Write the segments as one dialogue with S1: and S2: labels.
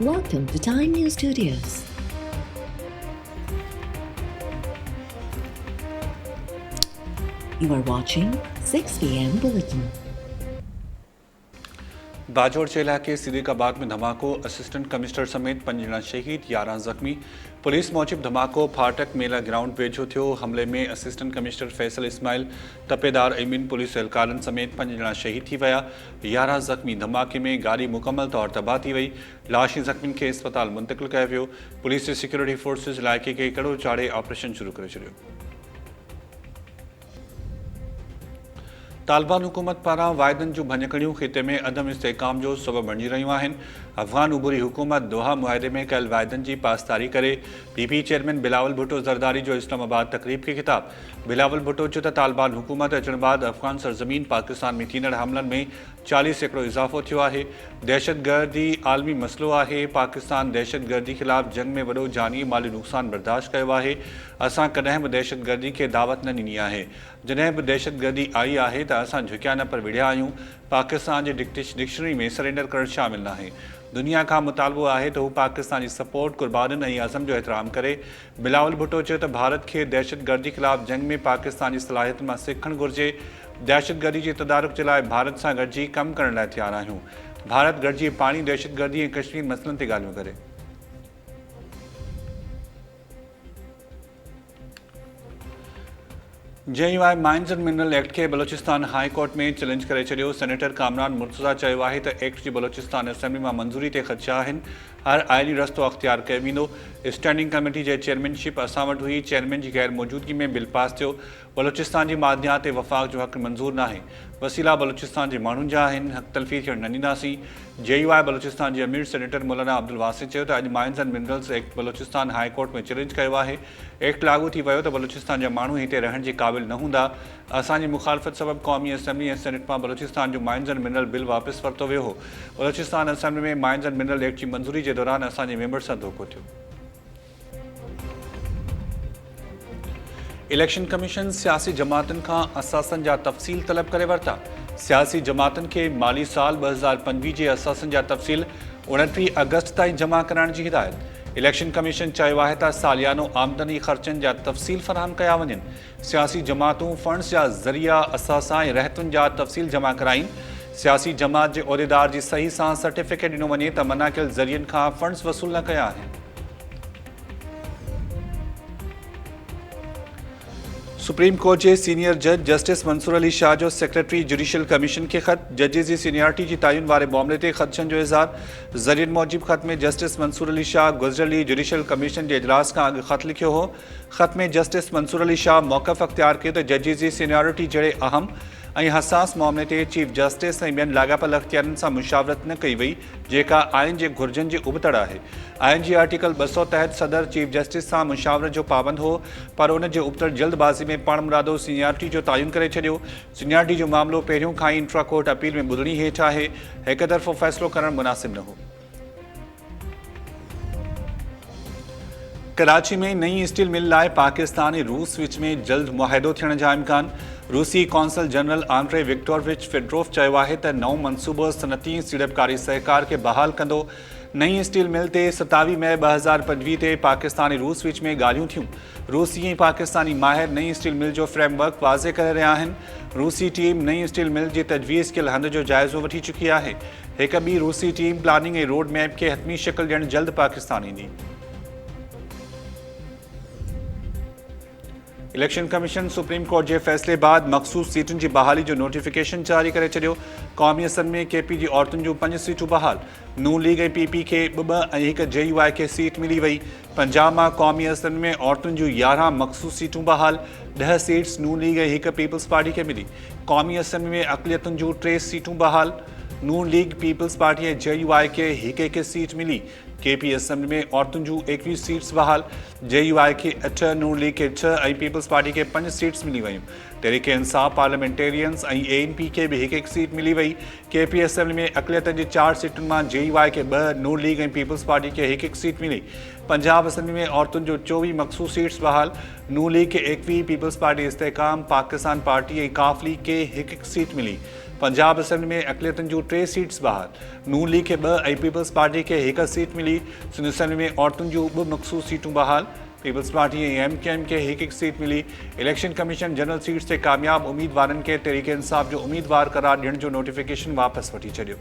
S1: Welcome to Time News Studios. You are watching 6 p.m. Bulletin.
S2: Bajaur जिला के सिद्दीकाबाद में धमाको, assistant commissioner समेत 5 ॼणा शहीद, 11 ज़ख़्मी। पुलिस मूजिब धमाको फाटक मेला ग्राउंड वेझो थियो। हमले में असिस्टेंट कमिश्नर फैसल इस्माइल, तपेदार अमीन, पुलिस एहलकारनि समेत 5 ॼणा शहीद थी विया, 11 ज़ख़्मी। धमाके में गाड़ी मुकम्मल तौर तबाह थी वई। लाशी ज़ख़्मियुनि खे अस्पताल मुंतक़िल कयो वियो। पुलिस ऐं सिक्योरिटी फोर्सिस इलाइक़े खे कड़ो चाढ़े ऑपरेशन शुरू करे छॾियो। तालिबान हुकूमत पारां वाइदनि जूं भञकड़ियूं ख़िते में अदम इस्तेहकाम जो सबबु बणिजी रहियूं आहिनि। अफ़गान उबूरी हुकूमत दोहा मुआहिदे में कयल वाइदनि जी पासदारी करे। पीपी चेयरमैन बिलावल भुट्टो ज़रदारी जो इस्लामाबाद तक़रीब खे ख़िताब। बिलावल भुट्टो चयो त तालिबान हुकूमत अचण बाद अफ़गान सरज़मीन पाकिस्तान में थींदड़ हमलनि में 40% इज़ाफ़ो थियो आहे। दहशतगर्दी आलमी मसइलो आहे। पाकिस्तान दहशतगर्दी ख़िलाफ़ जंग में वॾो जानी माली नुक़सान बर्दाश्त कयो आहे। असां कॾहिं बि दहशतगर्दी खे दावत न ॾिनी आहे। जॾहिं बि दहशतगर्दी आई आहे त असां झुकिया न पर विढ़िया आहियूं। पाकिस्तान जे डिक्शनरी में सरेंडर करणु शामिल न आहे। दुनिया खां मुतालबो आहे त हू पाकिस्तान जी सपोर्ट, कुर्बानीनि ऐं अज़म जो एहतराम करे। बिलावल भुट्टो चयो त भारत खे दहशतगर्दी ख़िलाफ़ जंग में पाकिस्तान जी सलाहियतुनि मां सिखणु घुरिजे। दहशतगर्दी जे तदारुक जे लाइ भारत सां गॾिजी कमु करण लाइ तयारु आहियूं। भारत गॾिजी पाणी दहशतगर्दी ऐं कश्मीर मसइलनि ते ॻाल्हियूं करे। JUI mines and mineral act के बलोचिस्तान हाई कोर्ट में चैलेंज करे छॾियो। सेनेटर कामरान मुर्तज़ा चयो आहे त एक्ट जी बलोचिस्तान असेंबली मां मंज़ूरी ते ख़दशा आहिनि। हर आइनी रस्तो अख़्तियार कयो वेंदो। स्टैंडिंग कमेटी जे चेयरमैनशिप असां वटि हुई। चेयरमैन जी गैर मौजूदगी में बिल पास थियो। बलोचिस्तान जी मादनियात ते वफ़ाक़ जो हक़ मंज़ूर न आहे। वसीला बलोचिस्तान जे माण्हुनि जा आहिनि। हक़ तलफ़ी थियण न ॾींदासीं। JUI बलोचिस्तान जे अमीर सेनेटर मौलाना अब्दुल वासी चयो त अॼु mines and minerals act Balochistan high court में चैलेंज कयो आहे। एक्ट लागू थी वियो त बलोचिस्तान जा माण्हू हिते रहण जे क़ाबिल न हूंदा। असांजी मुखालफ़त सबबि क़ौमी असेंबली ऐं सेनेट मां बलोचिस्तान जो माइंस एंड मिनरल बिल वापसि वरितो वियो हो। बलोचिस्तान असेंबली में माइंस एंड मिनरल एक्ट जी मंज़ूरी जे दौरान असांजे मेंबर सां धोखो थियो। इलेक्शन कमीशन सियासी जमातुनि खां असासनि जा तफ़सील तलब करे वरिता। सियासी जमातुनि खे माली साल 2025 जे असासनि जा तफ़सील 29 अगस्त ताईं जमा कराइण जी हिदायत। इलेक्शन कमीशन चयो आहे त सालियानो आमदनी ख़र्चनि जा तफ़सील फ़राहम कया वञनि। सियासी जमातूं फंड्स जा ज़रिया, असासा ऐं रहतुनि जा तफ़सील जमा कराइनि। सियासी जमात जे उहिदेदार जी सही सां सर्टिफिकेट ॾिनो वञे त मना कयल ज़रियनि खां फंड्स वसूल न कया आहिनि। सुप्रीम कोर्ट जे सीनियर जज जस्टिस मंसूर अली शाह जो सेक्रेटरी जुडिशियल कमीशन खे ख़त। जजिस जी सीनियरिटी जी तयन वारे मामले ते ख़दशनि जो इज़हार। ज़रियनि मूजिब ख़त में जस्टिस मंसूर अली शाह गुज़िरियल जुडिशियल कमीशन जे इजलास खां अॻु ख़त लिखियो हो। ख़त में जस्टिस मंसूर अली शाह मौक़िफ़ अख़्तियार कयो त जजिस जी सीनियरिटी जहिड़े अहम ऐं हसास मामले ते चीफ जस्टिस ऐं ॿियनि लाॻापियल अख़्तियारनि सां मुशावरत न कई वई, जेका आइन जे घुरिजुनि जी उबतड़ आहे। आइन जी आर्टिकल 200 तहत सदर चीफ जस्टिस सां मुशावरत जो पाबंद हो, पर उन जे उबतड़ जल्दबाज़ी में पाण मुरादो सीनियरिटी जो तयन करे छॾियो। सीनियरिटी जो मामिलो पहिरियों खां ई इंट्रा कोर्ट अपील में ॿुधणी हेठि आहे। हिक तरफ़ो फ़ैसिलो करणु मुनासिब न हो। कराची में नई स्टील मिल लाइ पाकिस्तान ऐं रूस विच में जल्द मुआहिदो थियण जा इम्कान। रूसी कौंसल जनरल आंड्रे विक्टोरविच फेडरोफ चयो आहे त नओं मनसूबो सनती सीड़पकारी सहकार खे बहाल कंदो। नई स्टील मिल ते 27 मई 2025 ते पाकिस्तान ऐं रूस विच में ॻाल्हियूं थियूं। रूसी ऐं पाकिस्तानी माहिर नई स्टील मिल जो फ्रेमवर्क वाज़े करे रहिया आहिनि। रूसी टीम नई स्टील मिल जी तजवीज़ कयल हंध जो जाइज़ो वठी चुकी आहे। हिक ॿी रूसी टीम प्लानिंग ऐं रोड मैप खे हतमी शिकिल ॾियणु जल्द पाकिस्तान ईंदी। इलेक्शन कमीशन सुप्रीम कोर्ट जे फ़ैसिले बाद मख़सूस सीटुनि जी बहाली जो नोटिफिकेशन जारी करे छॾियो। क़ौमी असम्बली में केपी जी औरतुनि जूं 5 सीटूं बहाल। नून लीग ऐं पीपी खे 2 ऐं हिक JUI खे सीट मिली वई। पंजाब मां क़ौमी असम्बली में औरतुनि जूं 11 मख़सूस सीटूं बहाल। 10 सीट्स नून लीग ऐं हिक पीपल्स पार्टी खे मिली। क़ौमी असम्बली में अक़लियतुनि जूं 3 सीटूं बहाल। नून लीग, पीपल्स पार्टी ऐं JUI खे हिक सीट मिली। केपी असम्बली में औरतुनि जूं 21 सीट्स बहाल। JUI खे 8, नून लीग खे 6 ऐं पीपल्स पार्टी खे 5 सीट्स मिली वयूं। तहरीक इंसाफ़ पार्लियामेंटेरियंस ऐं ANP खे बि हिक सीट मिली वई। केपी असम्बली में अक़लियतनि जी 4 सीटुनि मां JUI खे 2, नून लीग ऐं पीपल्स पार्टी खे हिक सीट मिली। पंजाब असम्बली में औरतुनि जो 24 मख़सूस सीट्स बहाल। नून लीग खे 21, पीपल्स पार्टी इस्तेहकाम, पाकिस्तान पार्टी ऐं काफ लीग खे हिक सीट मिली। पंजाब असेंबली में अक़लियतुनि जूं 3 सीट्स बहाल। नून लीग खे 2 ऐं पीपल्स पार्टी खे 1 सीट मिली। सिंध असेंबली में औरतुनि जूं 2 मख़सूस सीटूं बहाल। पीपल्स पार्टी ऐं MKM खे 1 सीट मिली। इलेक्शन कमीशन जनरल सीट्स ते कामयाब उम्मीदवारनि खे तहरीक इंसाफ जो उम्मीदवार करार ॾियण जो नोटिफिकेशन वापसि वठी छॾियो।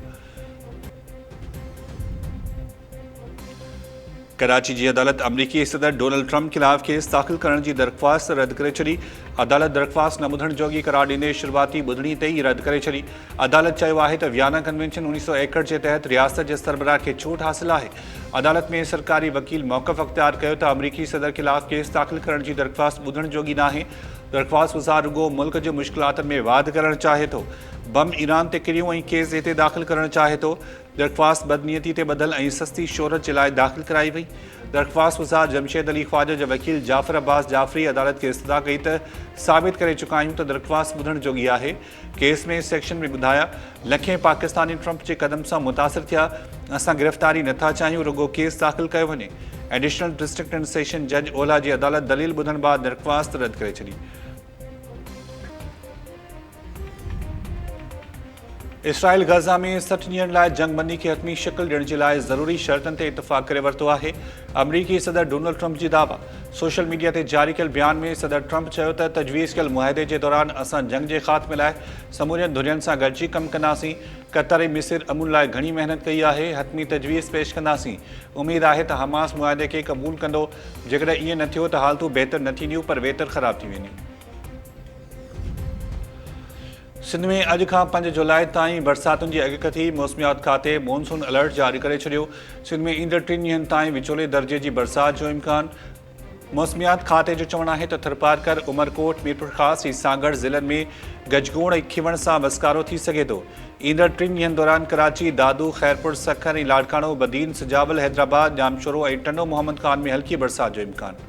S2: कराची जी अदालत अमरीकी सदर डोनाल्ड ट्रंप खिलाफ केस दाख़िल करण जी दरख़्वास्त रद्द करे छॾी। अदालत दरख़्वास्त न ॿुधण जोगी करार ॾींदे शुरूआती ॿुधणी ते ई रद्द करे छॾी। अदालत चयो आहे त वियाना कन्वेंशन 1961 जे तहत रियासत जे सरबराह खे छूट हासिल आहे। अदालत में सरकारी वकील मौक़िफ़ अख़्तियार कयो त अमरीकी सदर खिलाफ केस दाख़िल करण जी दरख़्वास्त ॿुधण जोगी नाहे। दरख़्वास्त वज़ार रुगो मुल्क जे मुश्किलातनि में वाध करणु चाहे थो। बम ईरान ते किरियूं ऐं केस हिते दाख़िल करणु चाहे थो। दरख़्वास्त बदनीयती ते ॿधल ऐं सस्ती शोहरत जे लाइ दाख़िल कराई वई। दरख़्वास्त वज़ार जमशेद अली ख्वाजा जे वकील जाफ़र अब्बास जाफ़री अदालत खे इस्तदा कई त साबित करे चुका आहियूं त दरख़्वास्त ॿुधण जोगी आहे। केस में सेक्शन में ॿुधाया लखें पाकिस्तानी ट्रंप जे क़दम सां मुतासिर थिया। असां गिरफ़्तारी नथा चाहियूं, रुगो केस दाख़िल कयो वञे। एडिशनल डिस्ट्रिक्ट एंड सेशन जज ओला जी अदालत दलील ॿुधण बाद दरख़्वास्त रद्द करे छॾी। इसराइल गज़ा में 60 ॾींहनि लाइ जंगबंदी खे हतमी शक्ल ॾियण जे लाइ ज़रूरी शर्तनि ते इतफ़ाक़ करे वरितो आहे। अमरीकी सदर डोनाल्ड ट्रंप जी दावा। सोशल मीडिया ते जारी कयल बयान में सदर ट्रंप चयो त तजवीज़ कयल मुआहिदे जे दौरान असां जंग जे ख़ात्मे लाइ समूरियत धुरियुनि सां गॾिजी कमु कंदासीं। क़तर ऐं मिस्र अमुन लाइ घणी महिनत कई आहे। हतमी तजवीज़ पेश कंदासीं। उमेद आहे त हमास मुआहिदे खे क़बूल कंदो। जेकॾहिं ईअं न थियो त हालतूं बहितर न थींदियूं पर वेतर ख़राब थी वेंदियूं। सिंध में अॼु खां 5 जुलाई ताईं बरसातुनि जी अॻकथी। मौसमियात खाते मॉनसून अलर्ट जारी करे छॾियो। सिंध में ईंदड़ 3 ॾींहनि ताईं विचोले दर्जे जी बरसात जो इम्कान। मौसमियात खाते जो चवणु आहे त थरपारकर, उमरकोट, मीरपुर ख़ासि ऐं सागड़ ज़िलनि में गजगोड़ ऐं खिवण सां वसकारो थी सघे थो। ईंदड़ 3 ॾींहनि दौरान कराची, दादू, खैरपुर, सखर ऐं लाड़काणो, बदीन, सिजावल, हैदराबाद, जामशोरो ऐं टंडो मोहम्मद खान में हल्की बरसात जो इम्कान।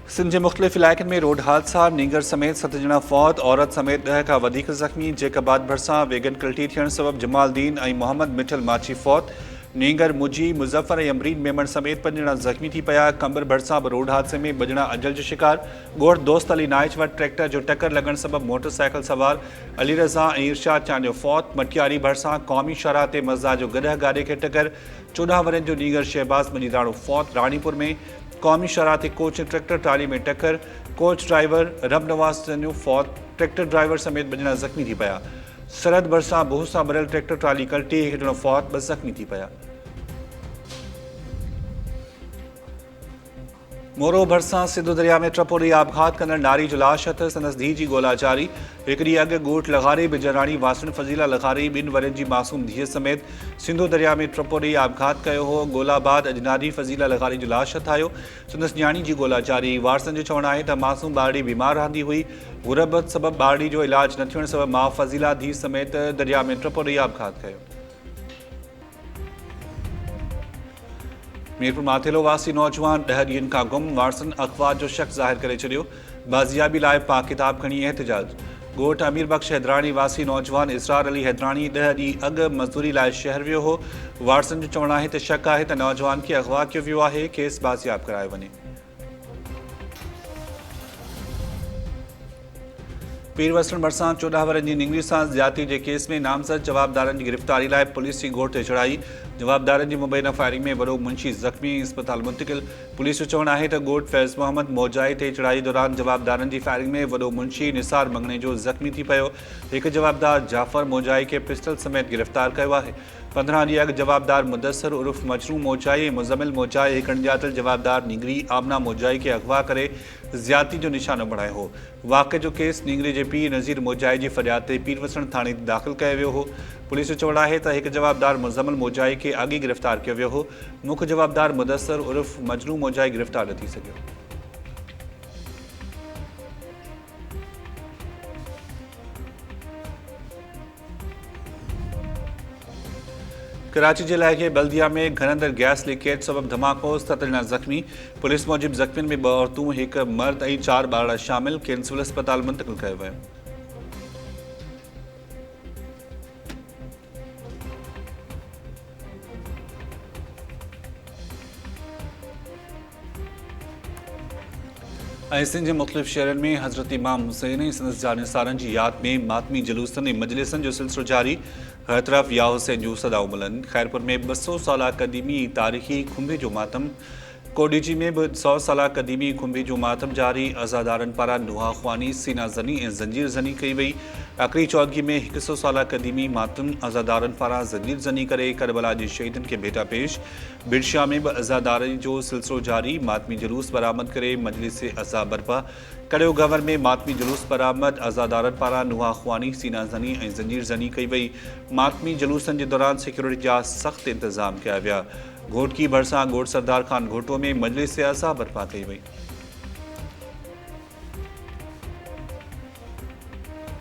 S2: सिंध जे मुख़्तलिफ़ इलाइक़नि में रोड हादसा। नींगर समेत 7 ॼणा फौत, औरत समेत 10 खां वधीक ज़ख़्मी। जेकबाद भरिसां वेगन कल्टी थियण सबबि जमालदीन ऐं मोहम्मद मिठल माची फौत। नींगर, मुजी, मुज़फ़र ऐं अमरीन मेमण समेत 5 ॼणा ज़ख़्मी थी पिया। कंबर भरिसां बि रोड हादसे में 2 ॼणा अजल जो शिकार। ॻोठ दोस्त अली नाइच वटि ट्रैक्टर जो टक्कर लॻण सबबि मोटरसाइकिल सवार अली रज़ा ऐं इरशाद चांद जो फौत। मटियारी भरिसां क़ौमी शाहराह ते मज़दा जो गॾह गाॾे खे टक्कर। 14 वरनि जो नींगर शहबाज़ मजीदाणो फौत। राणीपुर में क़ौमी शाहराह ते कोच ट्रैक्टर ट्राली में टक्कर। कोच ड्राइवर रब नवाज़ तन्यू फौत। ट्रैक्टर ड्राइवर समेत 2 ॼणा ज़ख़्मी थी पिया। सरहद भरिसां बोह सां भरियल ट्रैक्टर ट्राली कल्टी, 1 ॼणो फौत, 2 ज़ख़्मी थी पिया। मोरो भरिसां सिंधु दरिया में ट्रपोरी आबघात कंदड़ नारी जो लाश हथ। संदसि धीउ जी ॻोल्हा जारी। 1 ॾींहुं अॻु ॻोठ लग़ारी बिजराणी वासिन फज़ीला लग़ारी 2 वरनि जी मासूम धीअ समेत सिंधु दरिया में ट्रपोरी आबघात कयो हो। ॻोल्हा बाद अजनारी फज़ीला लग़ारी जो लाश हथ आयो। संदसि न्याणी जी ॻोल्हा जारी। वारसनि जो चवणु आहे त मासूम ॿारड़ी बीमार रहंदी हुई। गुरबत सबबि ॿारड़ी जो इलाज न थियण सबबि माउ फज़ीला धीउ समेत दरिया में ट्रपोरी आबघात कयो। मीरपुर माथेलो वासी नौजवान 10 ॾींहनि खां गुम। वारसनि अख़बार जो शक ज़ाहिर करे छॾियो। बाज़ियाबी लाइ पाक किताब खणी एहतिजाज। ॻोठ अमीर बख़्श हैदराणी वासी नौजवान इसरार अली हैदराणी 10 ॾींहं अॻु मज़दूरी लाइ शहर वियो हो। वारसनि जो चवणु आहे त शक आहे त नौजवान खे अग़वा कयो वियो आहे। केस बाज़ियाब करायो वञे। पीर वसण भरिसां 14 वरनि जी निंगरी सां ज़्यादती जे केस में नामज़द जवाबदारनि जी गिरफ़्तारी लाइ पुलिस जी ॻोठ ते चढ़ाई। जवाबदारनि जी मुबैना फायरिंग में वॾो मुंशी ज़ख़्मी, इस्पताल मुंतक़िल। पुलिस जो चवणु आहे त ॻोठ फैज़ मोहम्मद मौजाई ते चढ़ाई दौरान जवाबदारनि जी फायरिंग में वॾो मुंशी निसार मंगणे जो ज़ख़्मी थी पियो। हिकु जवाबदार जाफ़र मौजाई खे पिस्टल समेत गिरफ़्तार कयो आहे। 15 ॾींहं अॻु जवाबदार मुदस्सर उर्फ़ मजनू मौजाई ऐं मुज़मिल मौजाई हिकु अणॼातल जवाबदार नींगरी आमना मौजाई खे अग़वा करे ज़्यादती जो निशानो बणायो हो। वाक़े जो केस नींगरी जे पीउ नज़ीर मौजाई जी फ़रियाद ते पीर वसण थाणे दाख़िल कयो वियो हो। पुलिस जो चवणु आहे त हिकु जवाबदार मुज़मिल मौजाई खे अॻु गिरफ़्तार कयो वियो हो। मुख्य जवाबदार मुदस्सर उर्फ़ मजनू मौजाई गिरफ़्तार न थी सघियो। कराची जे इलाइक़े बल्दिया में घर अंदरि गैस लीकेज सबबि धमाको, 7 ॼणा ज़ख़्मी। पुलिस मूजिबि ज़ख़्मियुनि में 2 औरतूं, 1 मर्द ऐं 4 ॿार शामिल। खेनि सिविल अस्पताल मुंतक़िल कयो वियो। ऐसे जे मुख़्तलिफ़ शहरनि में हज़रत इमाम हुसैन ऐं संदसि जानिसारनि जी यादि में मातमी जुलूसनि ऐं मजलिसनि जो सिलसिलो जारी। हर तरफ़ या हुसैन जूं सदाऊं मिलनि। ख़ैरपुर में 200 साला क़दीमी तारीख़ी खुंबे जो मातम। कोडीजी में भी 100 साला क़दीमी खुंबे जो मातम जारी। अज़ादारनि पारां नुहा ख़्वानी, सीना ज़नी ऐं ज़ंजीर ज़नी कई वई। आख़िरी चौदगी में 100 साला क़दीमी मातम। अज़ादारनि पारां ज़ंजीर ज़नी करे करबला जे शहीदनि खे भेटा पेश। बिरशा में भी अज़ादारनि जो सिलसिलो जारी। मातमी जुलूस बरामद करे मजलिस अज़ा बर्पा कड़ियो। गवर में मातमी जुलूस बरामद। अज़ादारनि पारां नुहा ख़्वानी, सीना ज़नी ऐं ज़ंजीर ज़नी कई वई। मातमी जुलूसनि जे दौरान सिक्योरिटी जा सख़्त इंतज़ाम कया विया। घोटकी भरिसां ॻोठ सरदार ख़ान घोटो में मजलिस अज़ा बर्पा कई वई।